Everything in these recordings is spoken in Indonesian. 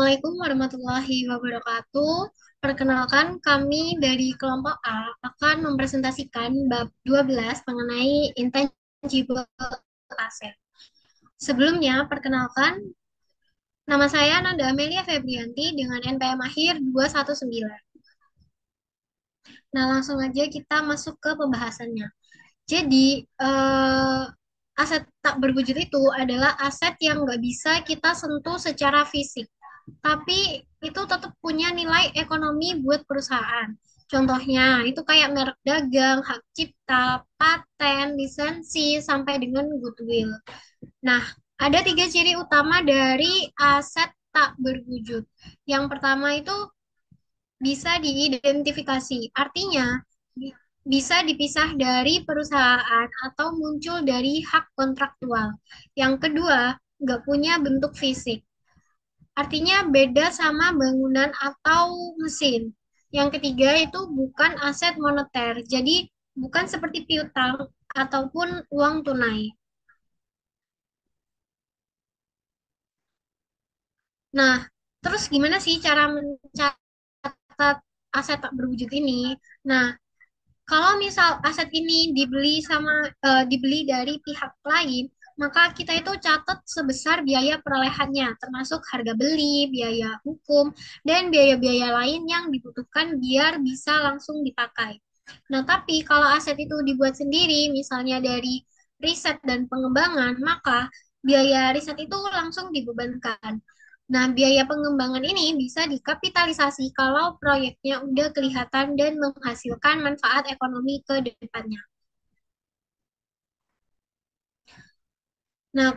Assalamualaikum warahmatullahi wabarakatuh. Perkenalkan, kami dari kelompok A akan mempresentasikan bab 12 mengenai intangible asset. Sebelumnya, perkenalkan, nama saya Nanda Amelia Febrianti dengan NPM akhir 219. Nah, langsung aja kita masuk ke pembahasannya. Jadi, aset tak berwujud itu adalah aset yang nggak bisa kita sentuh secara fisik, tapi itu tetap punya nilai ekonomi buat perusahaan. Contohnya, itu kayak merek dagang, hak cipta, paten, lisensi, sampai dengan goodwill. Nah, ada tiga ciri utama dari aset tak berwujud. Yang pertama itu bisa diidentifikasi. Artinya, bisa dipisah dari perusahaan atau muncul dari hak kontraktual. Yang kedua, nggak punya bentuk fisik. Artinya beda sama bangunan atau mesin. Yang ketiga itu bukan aset moneter. Jadi bukan seperti piutang ataupun uang tunai. Nah, terus gimana sih cara mencatat aset tak berwujud ini? Nah, kalau misal aset ini dibeli dari pihak lain, maka kita itu catat sebesar biaya perolehannya, termasuk harga beli, biaya hukum, dan biaya-biaya lain yang dibutuhkan biar bisa langsung dipakai. Nah, tapi kalau aset itu dibuat sendiri, misalnya dari riset dan pengembangan, maka biaya riset itu langsung dibebankan. Nah, biaya pengembangan ini bisa dikapitalisasi kalau proyeknya udah kelihatan dan menghasilkan manfaat ekonomi ke depannya. Nah,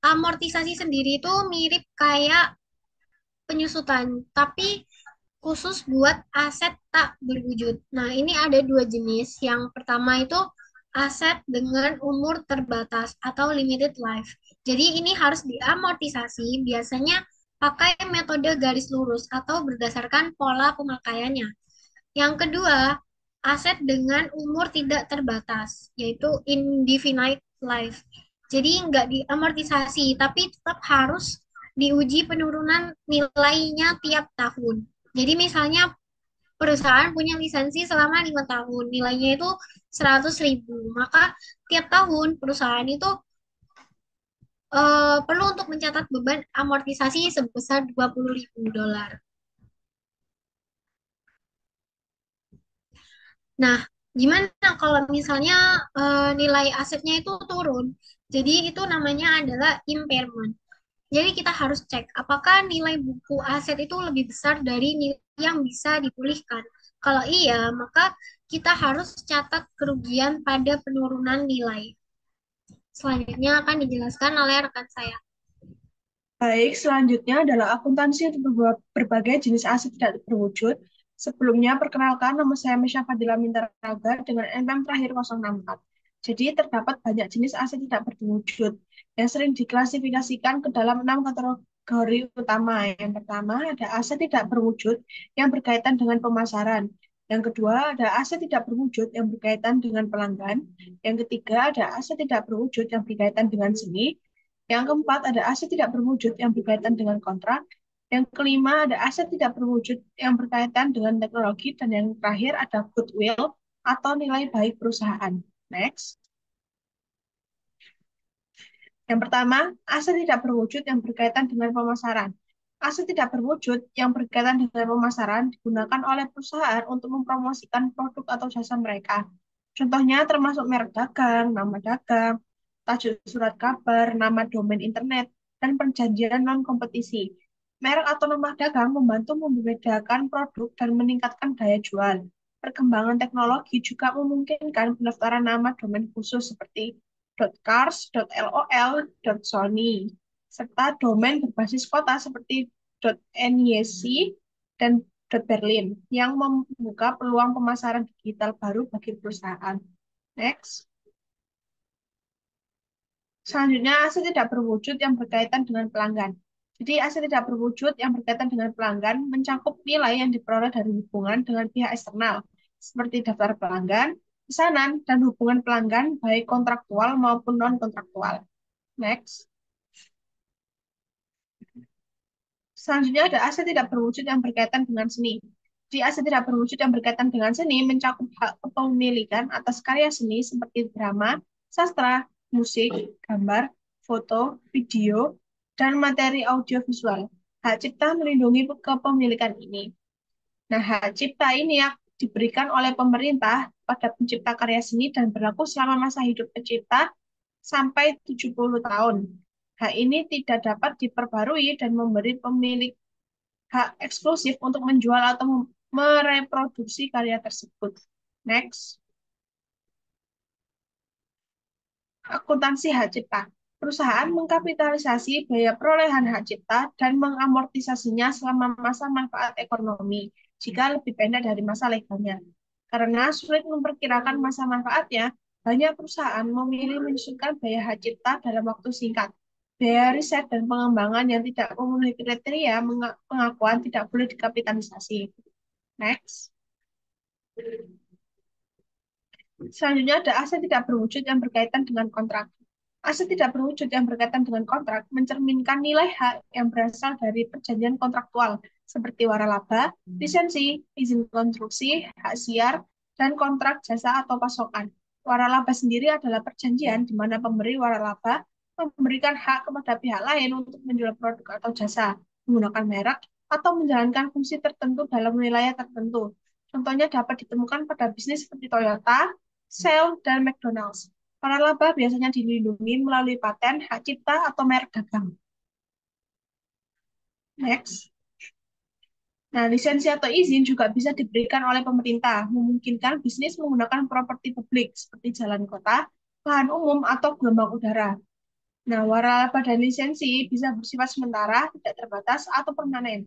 amortisasi sendiri itu mirip kayak penyusutan, tapi khusus buat aset tak berwujud. Nah, ini ada dua jenis. Yang pertama itu aset dengan umur terbatas atau limited life. Jadi ini harus diamortisasi, biasanya pakai metode garis lurus atau berdasarkan pola pemakaiannya. Yang kedua, aset dengan umur tidak terbatas, yaitu indefinite life. Jadi nggak diamortisasi, tapi tetap harus diuji penurunan nilainya tiap tahun. Jadi misalnya perusahaan punya lisensi selama 5 tahun, nilainya itu 100.000, maka tiap tahun perusahaan itu perlu untuk mencatat beban amortisasi sebesar $20.000. Nah, gimana kalau misalnya nilai asetnya itu turun? Jadi itu namanya adalah impairment. Jadi kita harus cek apakah nilai buku aset itu lebih besar dari nilai yang bisa dipulihkan. Kalau iya, maka kita harus catat kerugian pada penurunan nilai. Selanjutnya akan dijelaskan oleh rekan saya. Baik, selanjutnya adalah akuntansi untuk berbagai jenis aset tidak berwujud. Sebelumnya, perkenalkan nama saya Mesya Fadila Mintaraga dengan NPM terakhir 064. Jadi, terdapat banyak jenis aset tidak berwujud yang sering diklasifikasikan ke dalam 6 kategori utama. Yang pertama, ada aset tidak berwujud yang berkaitan dengan pemasaran. Yang kedua, ada aset tidak berwujud yang berkaitan dengan pelanggan. Yang ketiga, ada aset tidak berwujud yang berkaitan dengan seni. Yang keempat, ada aset tidak berwujud yang berkaitan dengan kontrak. Yang kelima, ada aset tidak berwujud yang berkaitan dengan teknologi. Dan yang terakhir, ada goodwill atau nilai baik perusahaan. Next. Yang pertama, aset tidak berwujud yang berkaitan dengan pemasaran. Aset tidak berwujud yang berkaitan dengan pemasaran digunakan oleh perusahaan untuk mempromosikan produk atau jasa mereka. Contohnya termasuk merek dagang, nama dagang, tajuk surat kabar, nama domain internet, dan perjanjian non-kompetisi. Merek atau nama dagang membantu membedakan produk dan meningkatkan daya jual. Perkembangan teknologi juga memungkinkan pendaftaran nama domain khusus seperti .cars, .lol, .sony, serta domain berbasis kota seperti .nyc dan .berlin yang membuka peluang pemasaran digital baru bagi perusahaan. Next. Selanjutnya, aset tidak berwujud yang berkaitan dengan pelanggan. Jadi, aset tidak berwujud yang berkaitan dengan pelanggan mencakup nilai yang diperoleh dari hubungan dengan pihak eksternal, seperti daftar pelanggan, pesanan, dan hubungan pelanggan baik kontraktual maupun non-kontraktual. Next. Selanjutnya ada aset tidak berwujud yang berkaitan dengan seni. Di aset tidak berwujud yang berkaitan dengan seni mencakup hak kepemilikan atas karya seni seperti drama, sastra, musik, gambar, foto, video, dan materi audiovisual. Hak cipta melindungi kepemilikan ini. Nah, hak cipta ini yang diberikan oleh pemerintah pada pencipta karya seni dan berlaku selama masa hidup pencipta sampai 70 tahun. Hak ini tidak dapat diperbarui dan memberi pemilik hak eksklusif untuk menjual atau mereproduksi karya tersebut. Next, akuntansi hak cipta. Perusahaan mengkapitalisasi biaya perolehan hak cipta dan mengamortisasinya selama masa manfaat ekonomi jika lebih pendek dari masa legalnya. Karena sulit memperkirakan masa manfaatnya, banyak perusahaan memilih menyusulkan biaya hak cipta dalam waktu singkat. Biaya riset dan pengembangan yang tidak memenuhi kriteria pengakuan tidak boleh dikapitalisasi. Next. Selanjutnya ada aset tidak berwujud yang berkaitan dengan kontrak. Aset tidak berwujud yang berkaitan dengan kontrak mencerminkan nilai hak yang berasal dari perjanjian kontraktual seperti waralaba, lisensi, izin konstruksi, hak siar, dan kontrak jasa atau pasokan. Waralaba sendiri adalah perjanjian di mana pemberi waralaba memberikan hak kepada pihak lain untuk menjual produk atau jasa, menggunakan merek, atau menjalankan fungsi tertentu dalam wilayah tertentu. Contohnya dapat ditemukan pada bisnis seperti Toyota, Shell, dan McDonald's. Para laba biasanya dilindungi melalui paten, hak cipta, atau merek dagang. Next. Nah, lisensi atau izin juga bisa diberikan oleh pemerintah, memungkinkan bisnis menggunakan properti publik seperti jalan kota, lahan umum, atau gelombang udara. Nah, waralaba dan lisensi bisa bersifat sementara, tidak terbatas, atau permanen.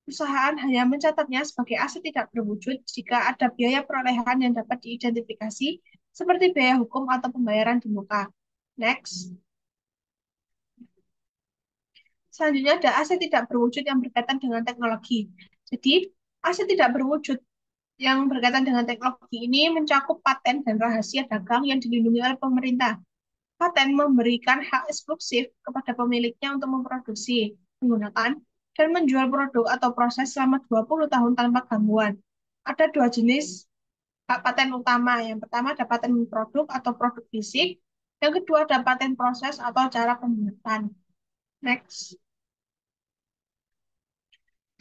Perusahaan hanya mencatatnya sebagai aset tidak berwujud jika ada biaya perolehan yang dapat diidentifikasi, seperti biaya hukum atau pembayaran di muka. Next. Selanjutnya ada aset tidak berwujud yang berkaitan dengan teknologi. Jadi, aset tidak berwujud yang berkaitan dengan teknologi ini mencakup paten dan rahasia dagang yang dilindungi oleh pemerintah. Paten memberikan hak eksklusif kepada pemiliknya untuk memproduksi, menggunakan, dan menjual produk atau proses selama 20 tahun tanpa gangguan. Ada dua jenis hak paten utama. Yang pertama ada paten produk atau produk fisik. Yang kedua ada paten proses atau cara pembuatan. Next.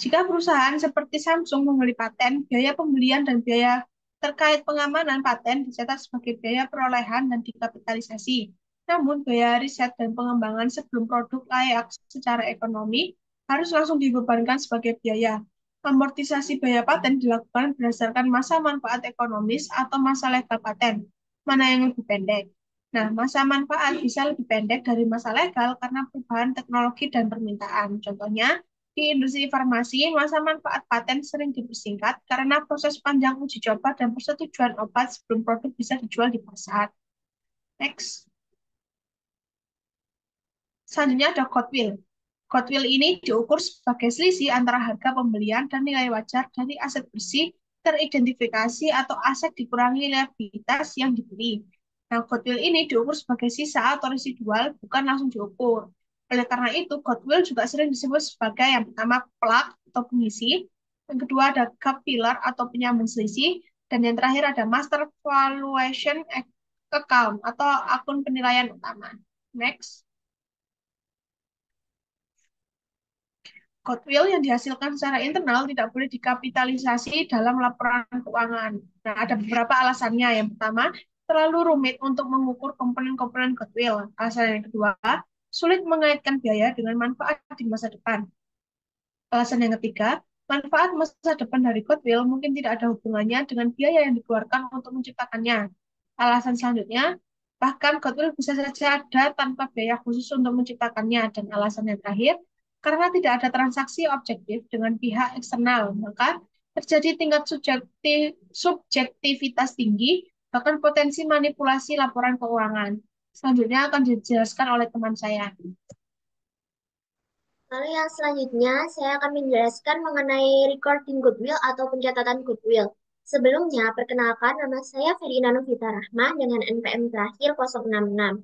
Jika perusahaan seperti Samsung membeli paten, biaya pembelian dan biaya terkait pengamanan paten dicatat sebagai biaya perolehan dan dikapitalisasi. Namun, biaya riset dan pengembangan sebelum produk layak secara ekonomi harus langsung dibebankan sebagai biaya. Amortisasi biaya paten dilakukan berdasarkan masa manfaat ekonomis atau masa legal paten. Mana yang lebih pendek? Nah, masa manfaat bisa lebih pendek dari masa legal karena perubahan teknologi dan permintaan. Contohnya, di industri farmasi, masa manfaat paten sering dipersingkat karena proses panjang uji coba dan persetujuan obat sebelum produk bisa dijual di pasar. Next. Selanjutnya ada goodwill. Goodwill ini diukur sebagai selisih antara harga pembelian dan nilai wajar dari aset bersih teridentifikasi atau aset dikurangi liabilitas yang dibeli. Nah, goodwill ini diukur sebagai sisa atau residual, bukan langsung diukur. Oleh karena itu, goodwill juga sering disebut sebagai yang pertama plug atau pengisi, yang kedua ada gap filler atau penyambung selisih, dan yang terakhir ada master valuation account atau akun penilaian utama. Next. Goodwill yang dihasilkan secara internal tidak boleh dikapitalisasi dalam laporan keuangan. Nah, ada beberapa alasannya. Yang pertama, terlalu rumit untuk mengukur komponen-komponen goodwill. Alasan yang kedua, sulit mengaitkan biaya dengan manfaat di masa depan. Alasan yang ketiga, manfaat masa depan dari goodwill mungkin tidak ada hubungannya dengan biaya yang dikeluarkan untuk menciptakannya. Alasan selanjutnya, bahkan goodwill bisa saja ada tanpa biaya khusus untuk menciptakannya. Dan alasan yang terakhir, karena tidak ada transaksi objektif dengan pihak eksternal, maka terjadi tingkat subjektivitas tinggi, bahkan potensi manipulasi laporan keuangan. Selanjutnya akan dijelaskan oleh teman saya. Lalu yang selanjutnya, saya akan menjelaskan mengenai recording goodwill atau pencatatan goodwill. Sebelumnya, perkenalkan nama saya Ferdina Novita Rahma dengan NPM terakhir 066.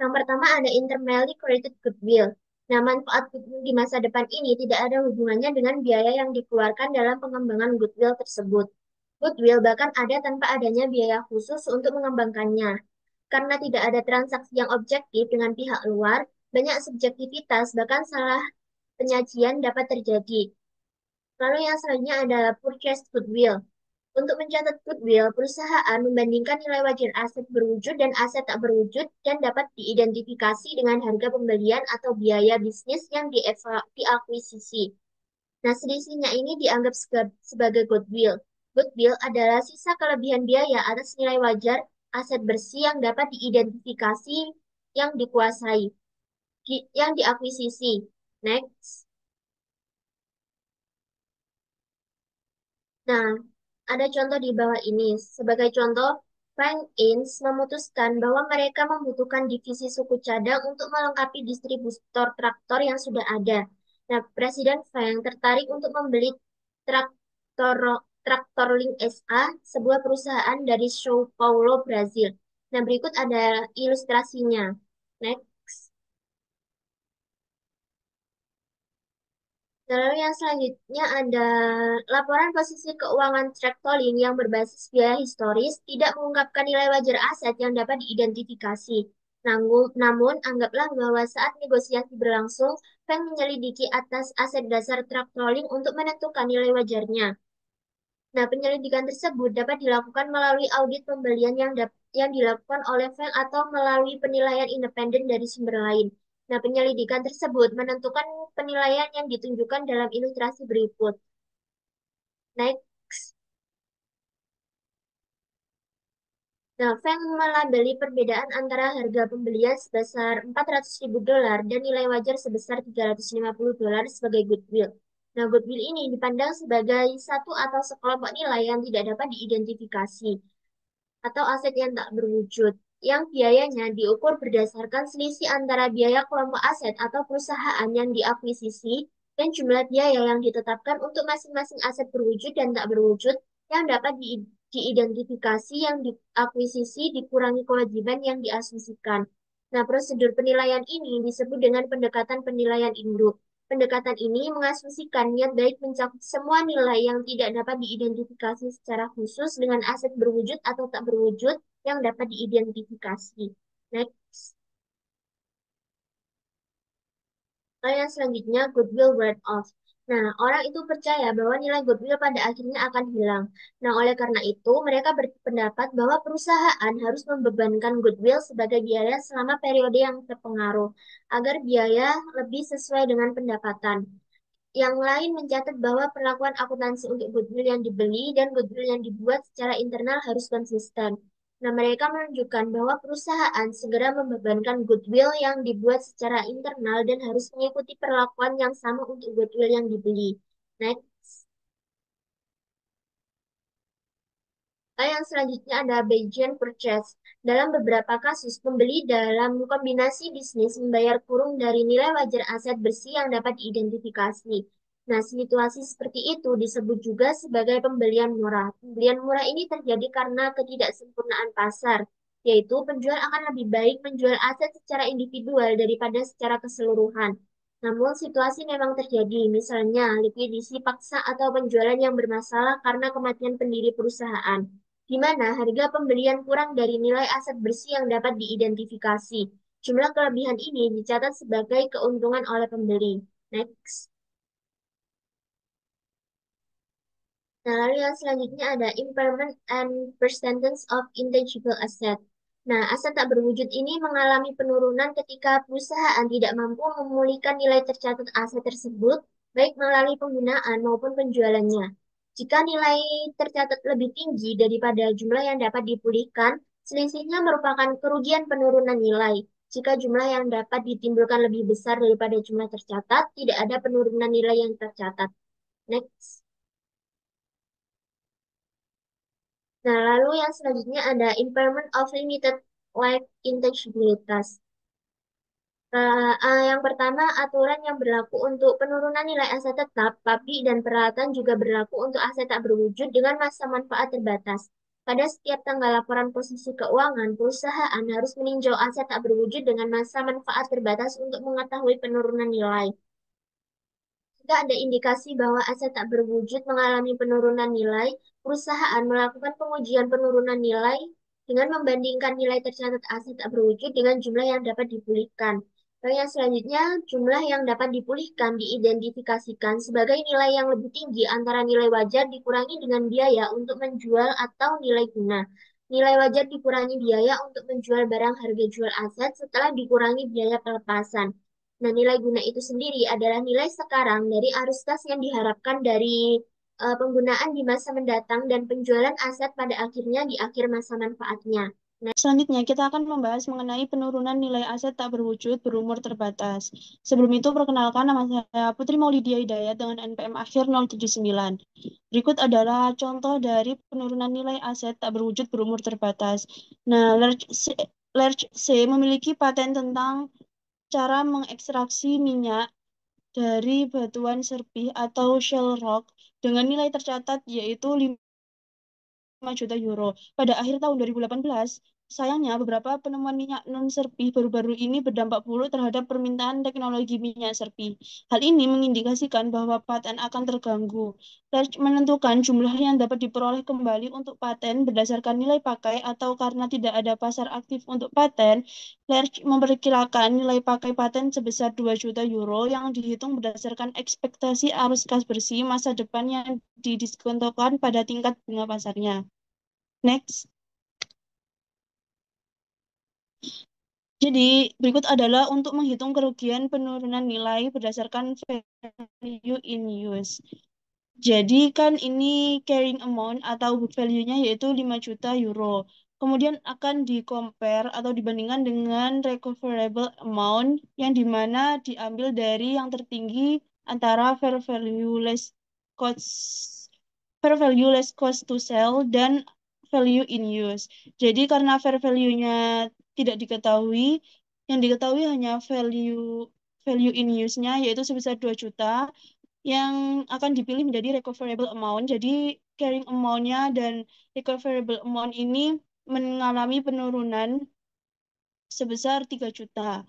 Yang pertama ada intermally created goodwill. Nah, manfaat goodwill di masa depan ini tidak ada hubungannya dengan biaya yang dikeluarkan dalam pengembangan goodwill tersebut. Goodwill bahkan ada tanpa adanya biaya khusus untuk mengembangkannya. Karena tidak ada transaksi yang objektif dengan pihak luar, banyak subjektivitas bahkan salah penyajian dapat terjadi. Lalu yang selanjutnya adalah purchase goodwill. Untuk mencatat goodwill, perusahaan membandingkan nilai wajar aset berwujud dan aset tak berwujud dan dapat diidentifikasi dengan harga pembelian atau biaya bisnis yang diakuisisi. Nah, selisihnya ini dianggap sebagai goodwill. Goodwill adalah sisa kelebihan biaya atas nilai wajar aset bersih yang dapat diidentifikasi yang dikuasai, yang diakuisisi. Next. Nah, ada contoh di bawah ini. Sebagai contoh, Frank Inc. memutuskan bahwa mereka membutuhkan divisi suku cadang untuk melengkapi distributor traktor yang sudah ada. Nah, Presiden Frank tertarik untuk membeli traktor Traktorlink SA, sebuah perusahaan dari São Paulo, Brazil. Nah, berikut ada ilustrasinya. Next. Lalu yang selanjutnya ada laporan posisi keuangan Tractolink yang berbasis biaya historis tidak mengungkapkan nilai wajar aset yang dapat diidentifikasi. Namun, anggaplah bahwa saat negosiasi berlangsung, Frank menyelidiki atas aset dasar Tractolink untuk menentukan nilai wajarnya. Nah, penyelidikan tersebut dapat dilakukan melalui audit pembelian yang dilakukan oleh Frank atau melalui penilaian independen dari sumber lain. Nah, penyelidikan tersebut menentukan penilaian yang ditunjukkan dalam ilustrasi berikut. Next. Nah, Frank melabeli perbedaan antara harga pembelian sebesar $400.000 dan nilai wajar sebesar $350 sebagai goodwill. Nah, goodwill ini dipandang sebagai satu atau sekelompok nilai yang tidak dapat diidentifikasi atau aset yang tak berwujud, yang biayanya diukur berdasarkan selisih antara biaya kelompok aset atau perusahaan yang diakuisisi dan jumlah biaya yang ditetapkan untuk masing-masing aset berwujud dan tak berwujud yang dapat diidentifikasi yang diakuisisi dikurangi kewajiban yang diasumsikan. Nah, prosedur penilaian ini disebut dengan pendekatan penilaian induk. Pendekatan ini mengasumsikan niat baik mencakup semua nilai yang tidak dapat diidentifikasi secara khusus dengan aset berwujud atau tak berwujud yang dapat diidentifikasi. Next. Lalu yang selanjutnya, goodwill word off. Nah, orang itu percaya bahwa nilai goodwill pada akhirnya akan hilang. Nah, oleh karena itu, mereka berpendapat bahwa perusahaan harus membebankan goodwill sebagai biaya selama periode yang terpengaruh, agar biaya lebih sesuai dengan pendapatan. Yang lain mencatat bahwa perlakuan akuntansi untuk goodwill yang dibeli dan goodwill yang dibuat secara internal harus konsisten. Nah, mereka menunjukkan bahwa perusahaan segera membebankan goodwill yang dibuat secara internal dan harus mengikuti perlakuan yang sama untuk goodwill yang dibeli. Next. Yang selanjutnya ada Bayesian purchase. Dalam beberapa kasus, pembeli dalam kombinasi bisnis membayar kurung dari nilai wajar aset bersih yang dapat diidentifikasi. Nah, situasi seperti itu disebut juga sebagai pembelian murah. Pembelian murah ini terjadi karena ketidaksempurnaan pasar, yaitu penjual akan lebih baik menjual aset secara individual daripada secara keseluruhan. Namun situasi memang terjadi, misalnya likuidasi paksa atau penjualan yang bermasalah karena kematian pendiri perusahaan di mana harga pembelian kurang dari nilai aset bersih yang dapat diidentifikasi. Jumlah kelebihan ini dicatat sebagai keuntungan oleh pembeli. Next. Nah, lalu yang selanjutnya ada impairment and percentage of intangible asset. Nah, aset tak berwujud ini mengalami penurunan ketika perusahaan tidak mampu memulihkan nilai tercatat aset tersebut, baik melalui penggunaan maupun penjualannya. Jika nilai tercatat lebih tinggi daripada jumlah yang dapat dipulihkan, selisihnya merupakan kerugian penurunan nilai. Jika jumlah yang dapat ditimbulkan lebih besar daripada jumlah tercatat, tidak ada penurunan nilai yang tercatat. Next. Nah, lalu yang selanjutnya ada impairment of limited life intangibilities. Yang pertama, aturan yang berlaku untuk penurunan nilai aset tetap, pabrik dan peralatan juga berlaku untuk aset tak berwujud dengan masa manfaat terbatas. Pada setiap tanggal laporan posisi keuangan, perusahaan harus meninjau aset tak berwujud dengan masa manfaat terbatas untuk mengetahui penurunan nilai. Jika ada indikasi bahwa aset tak berwujud mengalami penurunan nilai, perusahaan melakukan pengujian penurunan nilai dengan membandingkan nilai tercatat aset tak berwujud dengan jumlah yang dapat dipulihkan. Yang selanjutnya, jumlah yang dapat dipulihkan diidentifikasikan sebagai nilai yang lebih tinggi antara nilai wajar dikurangi dengan biaya untuk menjual atau nilai guna. Nilai wajar dikurangi biaya untuk menjual barang harga jual aset setelah dikurangi biaya pelepasan. Nah, nilai guna itu sendiri adalah nilai sekarang dari arus kas yang diharapkan dari penggunaan di masa mendatang dan penjualan aset pada akhirnya di akhir masa manfaatnya. Selanjutnya, kita akan membahas mengenai penurunan nilai aset tak berwujud berumur terbatas. Sebelum itu, perkenalkan nama saya Putri Maulidia Hidayat dengan NPM akhir 079. Berikut adalah contoh dari penurunan nilai aset tak berwujud berumur terbatas. Nah, Lerch C memiliki paten tentang cara mengekstraksi minyak dari batuan serpih atau shell rock dengan nilai tercatat yaitu 5 juta euro. Pada akhir tahun 2018, sayangnya beberapa penemuan minyak non-serpih baru-baru ini berdampak buruk terhadap permintaan teknologi minyak serpih. Hal ini mengindikasikan bahwa paten akan terganggu. Lerch menentukan jumlah yang dapat diperoleh kembali untuk paten berdasarkan nilai pakai atau karena tidak ada pasar aktif untuk paten. Lerch memperkirakan nilai pakai paten sebesar 2 juta euro yang dihitung berdasarkan ekspektasi arus kas bersih masa depan yang didiskontokan pada tingkat bunga pasarnya. Next. Jadi, berikut adalah untuk menghitung kerugian penurunan nilai berdasarkan value in use. Jadi, kan ini carrying amount atau book value-nya yaitu 5 juta euro. Kemudian akan di-compare atau dibandingkan dengan recoverable amount yang dimana diambil dari yang tertinggi antara fair value less cost to sell dan value in use. Jadi karena fair value-nya tidak diketahui, yang diketahui hanya value in use-nya yaitu sebesar 2 juta yang akan dipilih menjadi recoverable amount. Jadi carrying amount-nya dan recoverable amount ini mengalami penurunan sebesar 3 juta.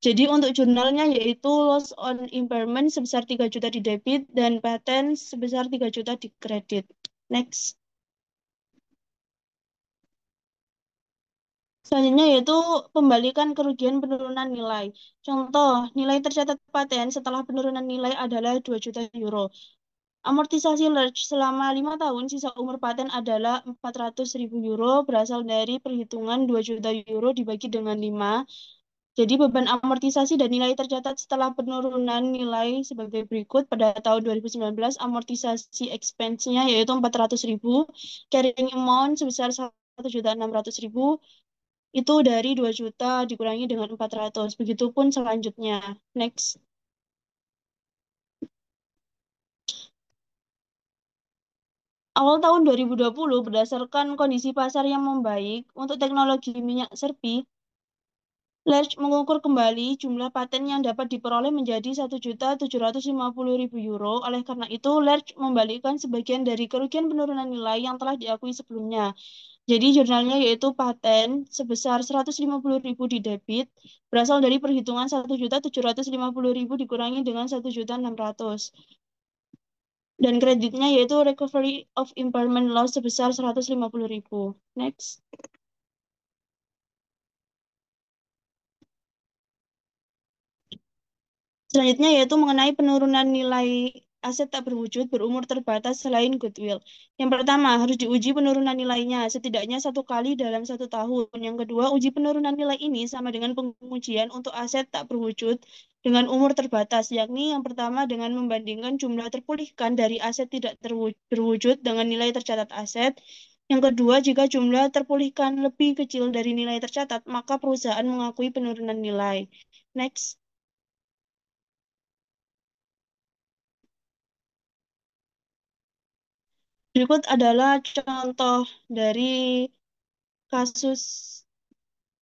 Jadi untuk jurnalnya yaitu loss on impairment sebesar 3 juta di debit dan patent sebesar 3 juta di kredit. Next. Selanjutnya yaitu pembalikan kerugian penurunan nilai. Contoh, nilai tercatat paten setelah penurunan nilai adalah 2 juta euro. Amortisasi Lerch selama 5 tahun, sisa umur paten adalah 400.000 euro, berasal dari perhitungan 2 juta euro dibagi dengan 5. Jadi beban amortisasi dan nilai tercatat setelah penurunan nilai sebagai berikut. Pada tahun 2019, amortisasi expense-nya yaitu 400.000, carrying amount sebesar 1.600.000, itu dari 2 juta dikurangi dengan 400. Begitupun selanjutnya. Next. Awal tahun 2020, berdasarkan kondisi pasar yang membaik untuk teknologi minyak serpi, Lerch mengukur kembali jumlah paten yang dapat diperoleh menjadi 1.750.000 euro. Oleh karena itu, Lerch membalikkan sebagian dari kerugian penurunan nilai yang telah diakui sebelumnya. Jadi jurnalnya yaitu paten sebesar 150.000 di debit, berasal dari perhitungan 1.750.000 dikurangi dengan 1.600. Dan kreditnya yaitu recovery of impairment loss sebesar 150.000. Next. Selanjutnya yaitu mengenai penurunan nilai aset tak berwujud berumur terbatas selain goodwill. Yang pertama, harus diuji penurunan nilainya setidaknya 1 kali dalam 1 tahun. Yang kedua, uji penurunan nilai ini sama dengan pengujian untuk aset tak berwujud dengan umur terbatas, yakni yang pertama dengan membandingkan jumlah terpulihkan dari aset tidak berwujud dengan nilai tercatat aset. Yang kedua, jika jumlah terpulihkan lebih kecil dari nilai tercatat, maka perusahaan mengakui penurunan nilai. Next. Berikut adalah contoh dari kasus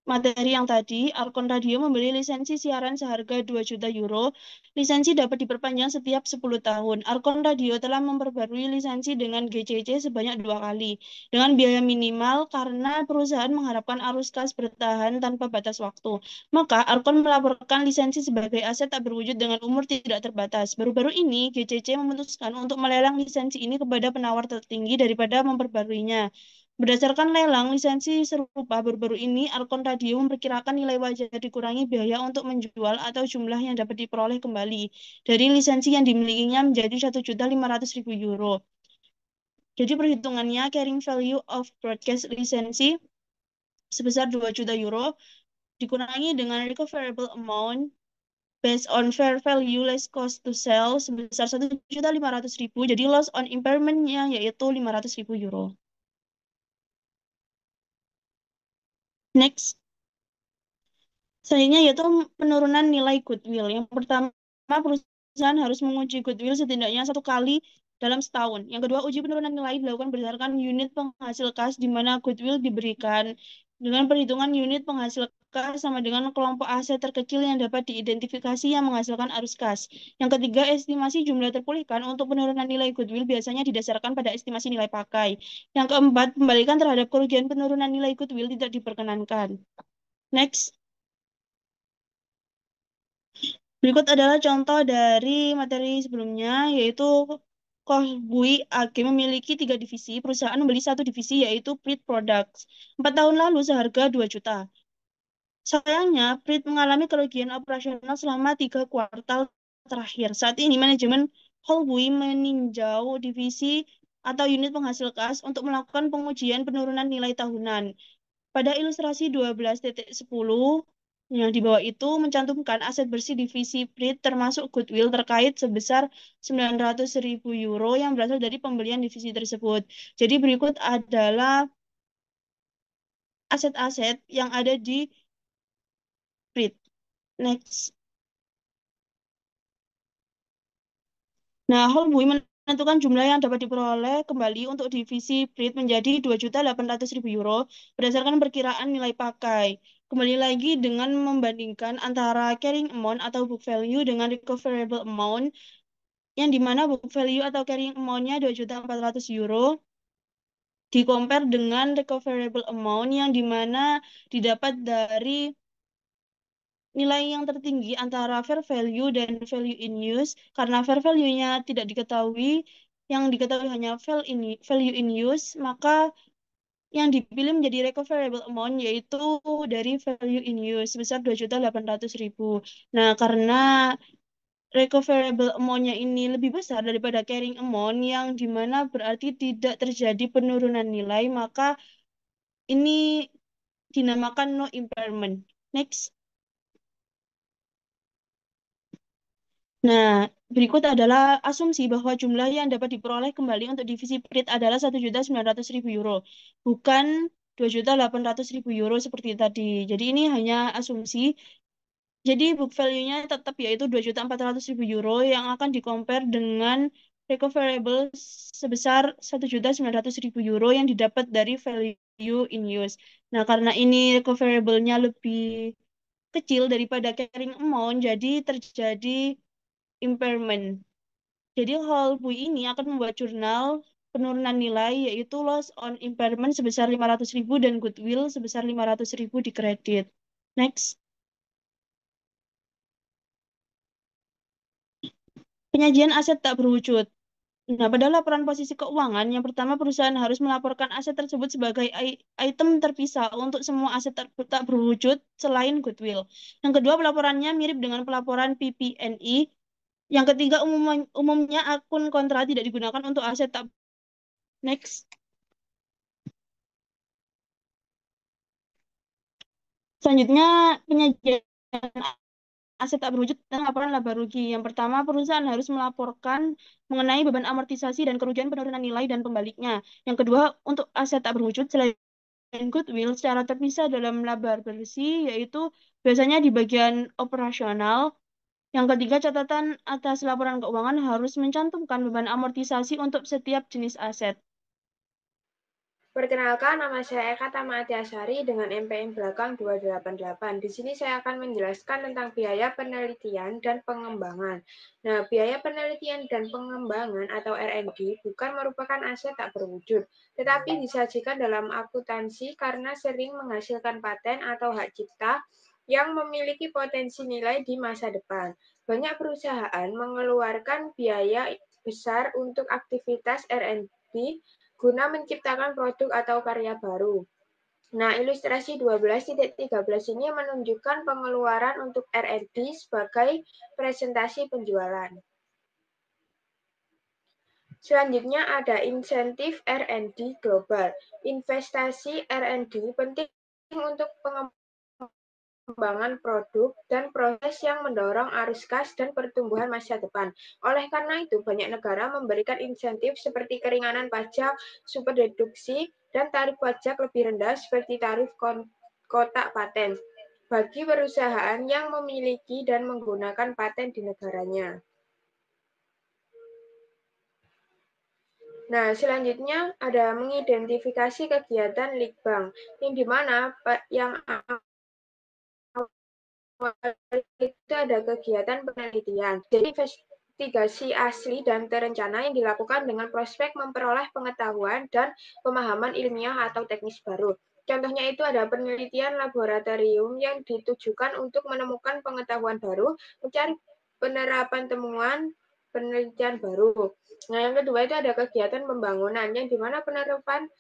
materi yang tadi, Arkon Radio membeli lisensi siaran seharga 2 juta euro. Lisensi dapat diperpanjang setiap 10 tahun. Arkon Radio telah memperbarui lisensi dengan GCC sebanyak 2 kali, dengan biaya minimal karena perusahaan mengharapkan arus kas bertahan tanpa batas waktu. Maka, Arkon melaporkan lisensi sebagai aset tak berwujud dengan umur tidak terbatas. Baru-baru ini, GCC memutuskan untuk melelang lisensi ini kepada penawar tertinggi daripada memperbaruinya. Berdasarkan lelang lisensi serupa baru-baru ini, Arkon Radio memperkirakan nilai wajar dikurangi biaya untuk menjual atau jumlah yang dapat diperoleh kembali dari lisensi yang dimilikinya menjadi 1.500.000 euro. Jadi perhitungannya carrying value of broadcast lisensi sebesar 2 juta euro dikurangi dengan recoverable amount based on fair value less cost to sell sebesar 1.500.000. Jadi loss on impairment-nya yaitu 500.000 euro. Next. Selanjutnya yaitu penurunan nilai goodwill. Yang pertama, perusahaan harus menguji goodwill setidaknya 1 kali dalam setahun. Yang kedua, uji penurunan nilai dilakukan berdasarkan unit penghasil kas di mana goodwill diberikan dengan perhitungan unit penghasil kas sama dengan kelompok aset terkecil yang dapat diidentifikasi yang menghasilkan arus kas. Yang ketiga, estimasi jumlah terpulihkan untuk penurunan nilai goodwill biasanya didasarkan pada estimasi nilai pakai. Yang keempat, pembalikan terhadap kerugian penurunan nilai goodwill tidak diperkenankan. Next. Berikut adalah contoh dari materi sebelumnya, yaitu Kohbui AG memiliki 3 divisi. Perusahaan membeli 1 divisi, yaitu Prit Products. 4 tahun lalu seharga 2 juta. Sayangnya, Prit mengalami kerugian operasional selama 3 kuartal terakhir. Saat ini, manajemen Kohbui meninjau divisi atau unit penghasil kas untuk melakukan pengujian penurunan nilai tahunan. Pada ilustrasi 12.10, yang di bawah itu mencantumkan aset bersih divisi Prit termasuk goodwill terkait sebesar 900.000 euro yang berasal dari pembelian divisi tersebut. Jadi berikut adalah aset-aset yang ada di Prit. Next. Nah, Holbui menentukan jumlah yang dapat diperoleh kembali untuk divisi Prit menjadi 2.800.000 euro berdasarkan perkiraan nilai pakai. Kembali lagi dengan membandingkan antara carrying amount atau book value dengan recoverable amount, yang dimana book value atau carrying amount-nya 2.400.000 euro di-compare dengan recoverable amount yang dimana didapat dari nilai yang tertinggi antara fair value dan value in use. Karena fair value-nya tidak diketahui, yang diketahui hanya value in use, maka yang dipilih menjadi recoverable amount yaitu dari value in use sebesar 2.800.000. Nah, karena recoverable amount-nya ini lebih besar daripada carrying amount yang dimana berarti tidak terjadi penurunan nilai, maka ini dinamakan no impairment. Next. Nah, berikut adalah asumsi bahwa jumlah yang dapat diperoleh kembali untuk divisi Prit adalah 1.900.000 euro, bukan 2.800.000 euro seperti tadi. Jadi ini hanya asumsi. Jadi book value-nya tetap yaitu 2.400.000 euro yang akan di-compare dengan recoverable sebesar 1.900.000 euro yang didapat dari value in use. Nah, karena ini recoverable-nya lebih kecil daripada carrying amount, jadi terjadi impairment. Jadi Holbui ini akan membuat jurnal penurunan nilai yaitu loss on impairment sebesar 500.000 dan goodwill sebesar 500.000 di kredit. Next. Penyajian aset tak berwujud. Nah, pada laporan posisi keuangan, yang pertama perusahaan harus melaporkan aset tersebut sebagai item terpisah untuk semua aset tak berwujud selain goodwill. Yang kedua, pelaporannya mirip dengan pelaporan PP&I. Yang ketiga, umumnya akun kontra tidak digunakan untuk aset tak. Next. Selanjutnya, penyajian aset tak berwujud dan laporan laba rugi. Yang pertama, perusahaan harus melaporkan mengenai beban amortisasi dan kerugian penurunan nilai dan pembaliknya. Yang kedua, untuk aset tak berwujud selain goodwill secara terpisah dalam laba bersih, yaitu biasanya di bagian operasional. Yang ketiga, catatan atas laporan keuangan harus mencantumkan beban amortisasi untuk setiap jenis aset. Perkenalkan, nama saya Eka Tama Atiasari dengan MPM belakang 288. Di sini saya akan menjelaskan tentang biaya penelitian dan pengembangan. Nah, biaya penelitian dan pengembangan atau R&D bukan merupakan aset tak berwujud, tetapi disajikan dalam akuntansi karena sering menghasilkan paten atau hak cipta yang memiliki potensi nilai di masa depan. Banyak perusahaan mengeluarkan biaya besar untuk aktivitas R&D guna menciptakan produk atau karya baru. Nah, ilustrasi 12.13 ini menunjukkan pengeluaran untuk R&D sebagai presentasi penjualan. Selanjutnya ada insentif R&D global. Investasi R&D penting untuk pengembangan produk dan proses yang mendorong arus kas dan pertumbuhan masa depan. Oleh karena itu, banyak negara memberikan insentif seperti keringanan pajak, super deduksi, dan tarif pajak lebih rendah seperti tarif kotak paten bagi perusahaan yang memiliki dan menggunakan paten di negaranya. Nah, selanjutnya ada mengidentifikasi kegiatan Litbang, yang dimana yang itu ada kegiatan penelitian. Jadi investigasi asli dan terencana yang dilakukan dengan prospek memperoleh pengetahuan dan pemahaman ilmiah atau teknis baru. Contohnya itu ada penelitian laboratorium yang ditujukan untuk menemukan pengetahuan baru, mencari penerapan temuan penelitian baru. Nah, yang kedua itu ada kegiatan pembangunan, yang dimana penerapan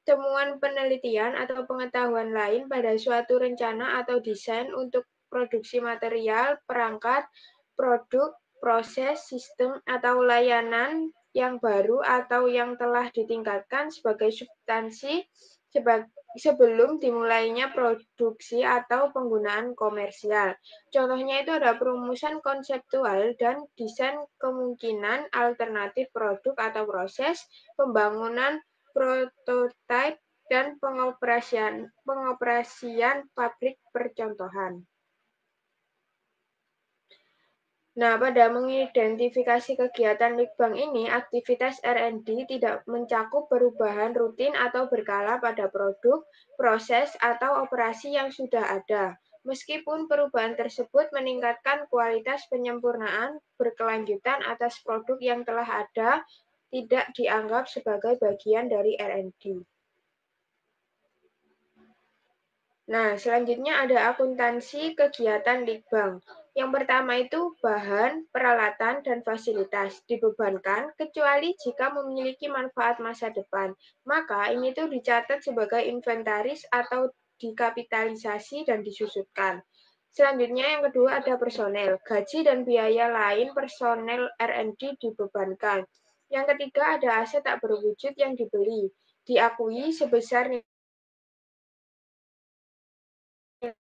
temuan penelitian atau pengetahuan lain pada suatu rencana atau desain untuk produksi material, perangkat, produk, proses, sistem, atau layanan yang baru atau yang telah ditingkatkan sebagai substansi sebelum dimulainya produksi atau penggunaan komersial. Contohnya itu ada perumusan konseptual dan desain kemungkinan alternatif produk atau proses, pembangunan prototipe, dan pengoperasian pabrik percontohan. Nah, pada mengidentifikasi kegiatan Litbang ini, aktivitas R&D tidak mencakup perubahan rutin atau berkala pada produk, proses, atau operasi yang sudah ada. Meskipun perubahan tersebut meningkatkan kualitas penyempurnaan berkelanjutan atas produk yang telah ada, tidak dianggap sebagai bagian dari R&D. Nah, selanjutnya ada akuntansi kegiatan Litbang. Yang pertama itu bahan, peralatan, dan fasilitas dibebankan kecuali jika memiliki manfaat masa depan. Maka ini tuh dicatat sebagai inventaris atau dikapitalisasi dan disusutkan. Selanjutnya yang kedua ada personel. Gaji dan biaya lain personel R&D dibebankan. Yang ketiga ada aset tak berwujud yang dibeli. Diakui sebesar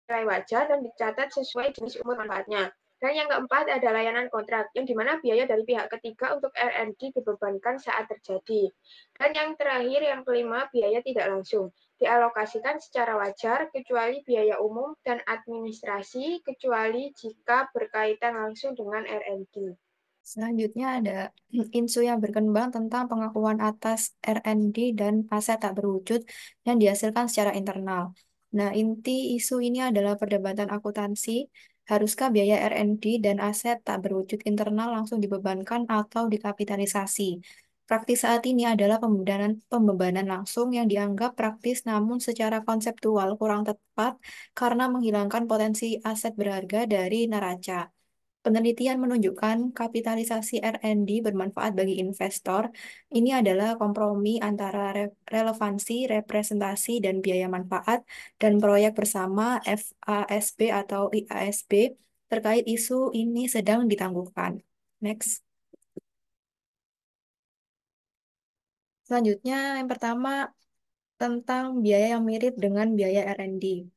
nilai wajar dan dicatat sesuai jenis umur manfaatnya. Dan yang keempat ada layanan kontrak, yang dimana biaya dari pihak ketiga untuk R&D dibebankan saat terjadi. Dan yang terakhir, yang kelima, biaya tidak langsung. Dialokasikan secara wajar, kecuali biaya umum dan administrasi, kecuali jika berkaitan langsung dengan R&D. Selanjutnya ada insu yang berkembang tentang pengakuan atas R&D dan aset tak berwujud yang dihasilkan secara internal. Nah, inti isu ini adalah perdebatan akuntansi. Haruskah biaya R&D dan aset tak berwujud internal langsung dibebankan atau dikapitalisasi? Praktis saat ini adalah pembebanan langsung yang dianggap praktis namun secara konseptual kurang tepat karena menghilangkan potensi aset berharga dari neraca. Penelitian menunjukkan kapitalisasi R&D bermanfaat bagi investor. Ini adalah kompromi antara relevansi, representasi, dan biaya manfaat, dan proyek bersama FASB atau IASB terkait isu ini sedang ditangguhkan. Next. Selanjutnya, yang pertama, tentang biaya yang mirip dengan biaya R&D.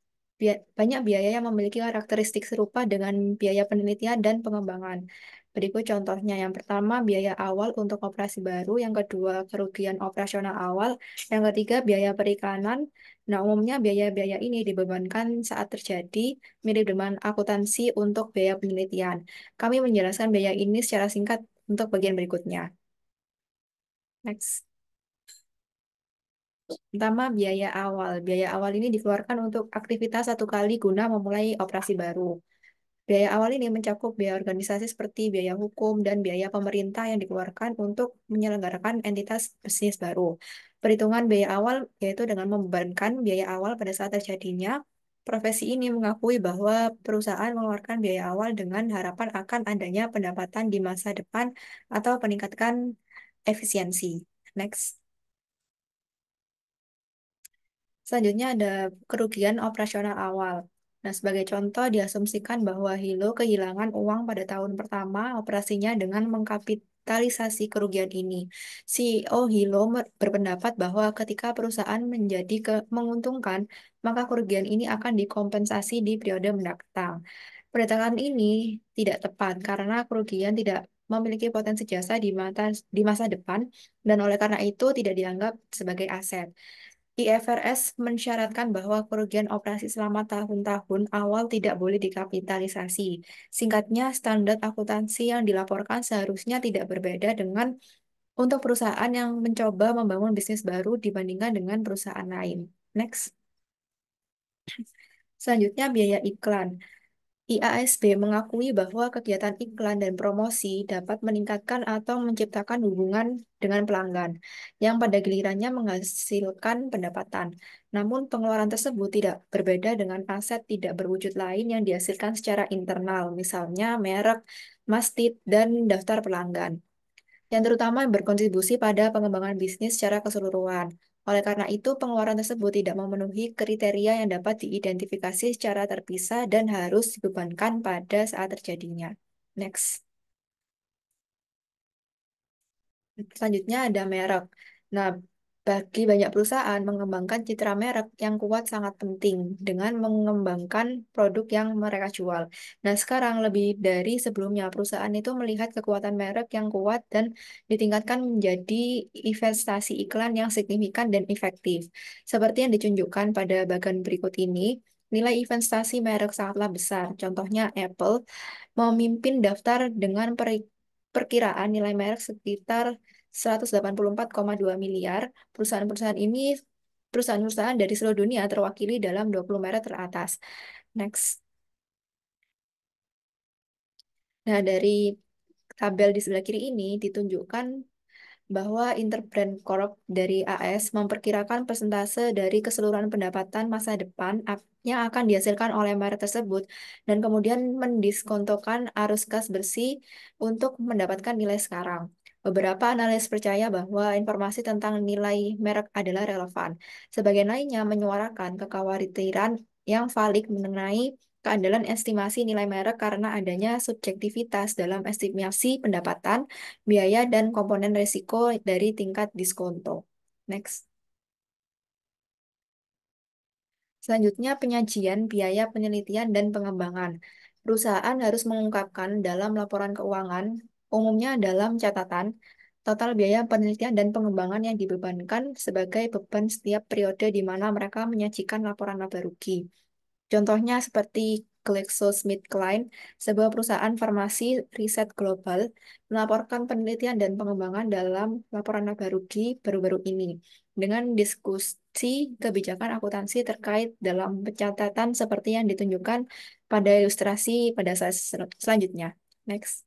Banyak biaya yang memiliki karakteristik serupa dengan biaya penelitian dan pengembangan. Berikut contohnya. Yang pertama, biaya awal untuk operasi baru. Yang kedua, kerugian operasional awal. Yang ketiga, biaya perikanan. Nah, umumnya biaya-biaya ini dibebankan saat terjadi, mirip dengan akuntansi untuk biaya penelitian. Kami menjelaskan biaya ini secara singkat untuk bagian berikutnya. Next. Pertama, biaya awal. Biaya awal ini dikeluarkan untuk aktivitas satu kali guna memulai operasi baru. Biaya awal ini mencakup biaya organisasi seperti biaya hukum dan biaya pemerintah yang dikeluarkan untuk menyelenggarakan entitas bisnis baru. Perhitungan biaya awal yaitu dengan membebankan biaya awal pada saat terjadinya. Profesi ini mengakui bahwa perusahaan mengeluarkan biaya awal dengan harapan akan adanya pendapatan di masa depan atau peningkatkan efisiensi. Next. Selanjutnya ada kerugian operasional awal. Nah, sebagai contoh, diasumsikan bahwa Hilo kehilangan uang pada tahun pertama operasinya dengan mengkapitalisasi kerugian ini. CEO Hilo berpendapat bahwa ketika perusahaan menjadi menguntungkan, maka kerugian ini akan dikompensasi di periode mendatang. Pernyataan ini tidak tepat karena kerugian tidak memiliki potensi jasa di masa depan dan oleh karena itu tidak dianggap sebagai aset. IFRS mensyaratkan bahwa kerugian operasi selama tahun-tahun awal tidak boleh dikapitalisasi. Singkatnya, standar akuntansi yang dilaporkan seharusnya tidak berbeda dengan untuk perusahaan yang mencoba membangun bisnis baru dibandingkan dengan perusahaan lain. Next. Selanjutnya, biaya iklan. IASB mengakui bahwa kegiatan iklan dan promosi dapat meningkatkan atau menciptakan hubungan dengan pelanggan, yang pada gilirannya menghasilkan pendapatan. Namun, pengeluaran tersebut tidak berbeda dengan aset tidak berwujud lain yang dihasilkan secara internal, misalnya merek, mastif, dan daftar pelanggan yang terutama berkontribusi pada pengembangan bisnis secara keseluruhan. Oleh karena itu, pengeluaran tersebut tidak memenuhi kriteria yang dapat diidentifikasi secara terpisah dan harus dibebankan pada saat terjadinya. Next. Selanjutnya ada merek. Nah, bagi banyak perusahaan, mengembangkan citra merek yang kuat sangat penting dengan mengembangkan produk yang mereka jual. Nah, sekarang lebih dari sebelumnya, perusahaan itu melihat kekuatan merek yang kuat dan ditingkatkan menjadi investasi iklan yang signifikan dan efektif. Seperti yang ditunjukkan pada bagian berikut ini, nilai investasi merek sangatlah besar. Contohnya Apple memimpin daftar dengan perkiraan nilai merek sekitar 184,2 miliar. Perusahaan-perusahaan ini perusahaan-perusahaan dari seluruh dunia terwakili dalam 20 merek teratas. Next. Nah, dari tabel di sebelah kiri ini ditunjukkan bahwa Interbrand Corp dari AS memperkirakan persentase dari keseluruhan pendapatan masa depan yang akan dihasilkan oleh merek tersebut dan kemudian mendiskontokan arus kas bersih untuk mendapatkan nilai sekarang. Beberapa analis percaya bahwa informasi tentang nilai merek adalah relevan. Sebagian lainnya menyuarakan kekhawatiran yang valid mengenai keandalan estimasi nilai merek karena adanya subjektivitas dalam estimasi pendapatan biaya dan komponen risiko dari tingkat diskonto. Next. Selanjutnya, penyajian biaya penelitian dan pengembangan. Perusahaan harus mengungkapkan dalam laporan keuangan, umumnya dalam catatan, total biaya penelitian dan pengembangan yang dibebankan sebagai beban setiap periode di mana mereka menyajikan laporan laba rugi. Contohnya seperti GlaxoSmithKline, sebuah perusahaan farmasi riset global, melaporkan penelitian dan pengembangan dalam laporan laba rugi baru-baru ini dengan diskusi kebijakan akuntansi terkait dalam pencatatan seperti yang ditunjukkan pada ilustrasi pada slide selanjutnya. Next.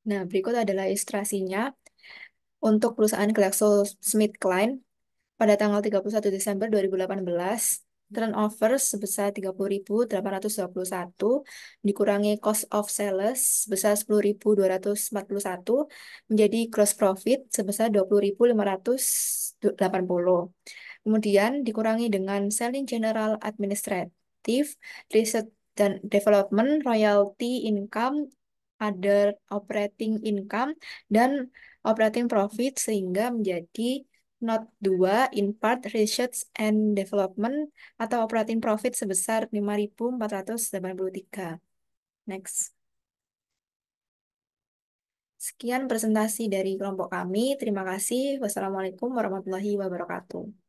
Nah, berikut adalah ilustrasinya untuk perusahaan GlaxoSmithKline. Pada tanggal 31 Desember 2018, turnover sebesar 30.821 dikurangi cost of sales sebesar 10.241 menjadi gross profit sebesar 20.580. Kemudian dikurangi dengan selling general administrative, research dan development, royalty income, other operating income, dan operating profit sehingga menjadi Not 2 in part research and development atau operating profit sebesar 5.483. Next. Sekian presentasi dari kelompok kami. Terima kasih. Wassalamualaikum warahmatullahi wabarakatuh.